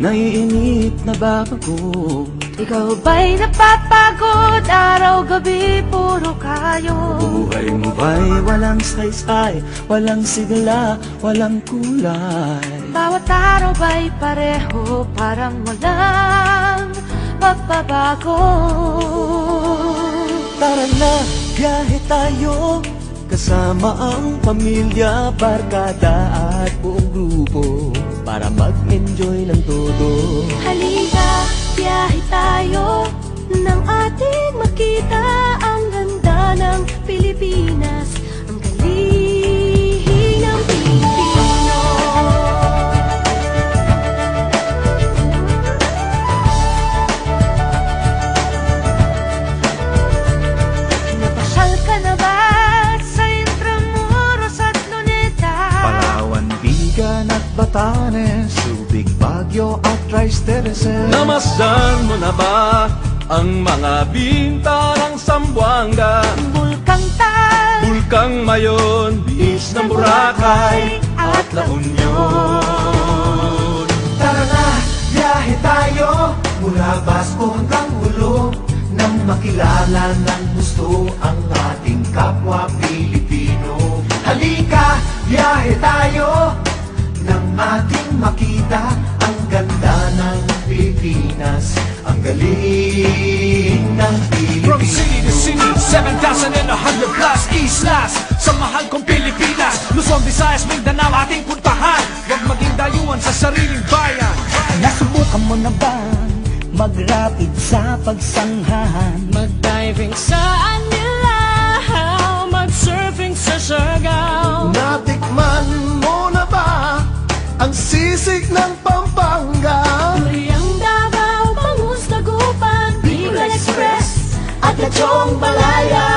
Naiinip na ba ako? Ikaw ba'y napapagod? Araw-gabi puro kayo. Buhay mo ba'y walang saysay, walang sigla, walang kulay? Bawat araw ba'y pareho, parang walang pagbabago. Tara na, biyahe tayo, kasama ang pamilya, barkada at buong grupo, para mag-enjoy ng todo. Halika, biyahe tayo, nang ating makita ang ganda ng Pilipinas, ang galing ng Pilipino. Napasyal ka na ba sa Intramuros at Luneta? Palawan, Bigan at Batanes, Subic, Baguio at Rice Terraces. Namasdan mo na ba ang mga binta ng Zamboanga, Bulkang Tal, Bulkang Mayon, Bis ng Boracay at La Union? Tara na, biyahe tayo, mula Basco hanggang Ulo, nang makilala ng gusto ang ating kapwa Pilipino. Halika, biyahe tayo, nang ating makita ang ganda ng Pilipinas, ang galing ng Pilipino. From city to city, 7,100 plus islas sa mahal kong Pilipinas. Luzon, Visayas, Mindanao ating puntahan. Huwag maging dayuhan sa sariling bayan. Nasubukan mo na ba mag-rapid sa pagsanghahan? mag-diving sa Anilaw, mag-surfing sa Siargao. Natikman mo na ba ang sisig ng Pampanga? Duriang Davao, Bangus, Dagupan, Bicol Express at Lechong Balaya.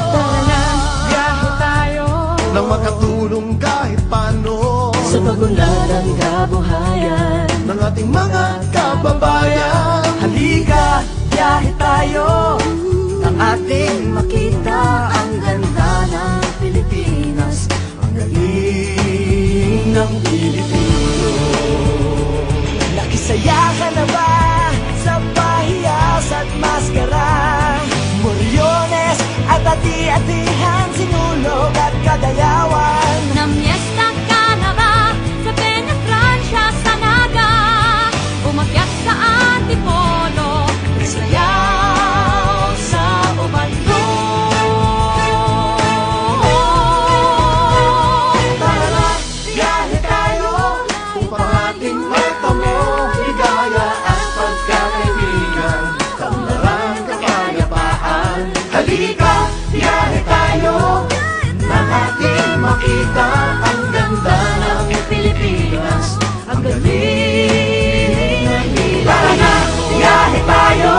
Tara na, biyahe tayo Nang makatulong kahit paano sa pagunlad ng kabuhayan ng ating mga kababayan. Halika, biyahe tayo, nang ating makita ang ganda ng Pilipinas, ang galing ng Pilipino. Nakisaya ka na ba sa pahiyas at maskara? Moriones at ati-atihan, sinulog at kadayawan. Namiesta ka na ba sa Peña Francia, sa Naga? Umakyat sa Antipolo, sayaw sa Ubaldon. Tara na, biyahe tayo upang ating matamo ligaya at pagkakaibigan, kaunlaran, kapayapaan. Halika, biyahe tayo, nang ating makita ang ganda ng Pilipinas, ang galing ng Pilipinas. Tara na, biyahe tayo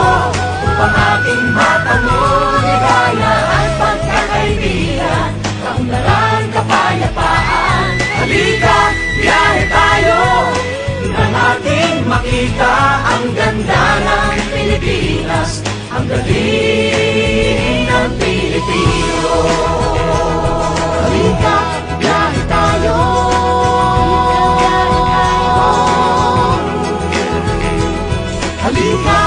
upang ating matamo ligaya at pagkakaibigan, kaunlaran, kapayapaan. Halika, biyahe tayo, nang ating makita ang ganda ng Pilipinas, ang galing ng Pilipino. Halika, biyahe tayo. Halika,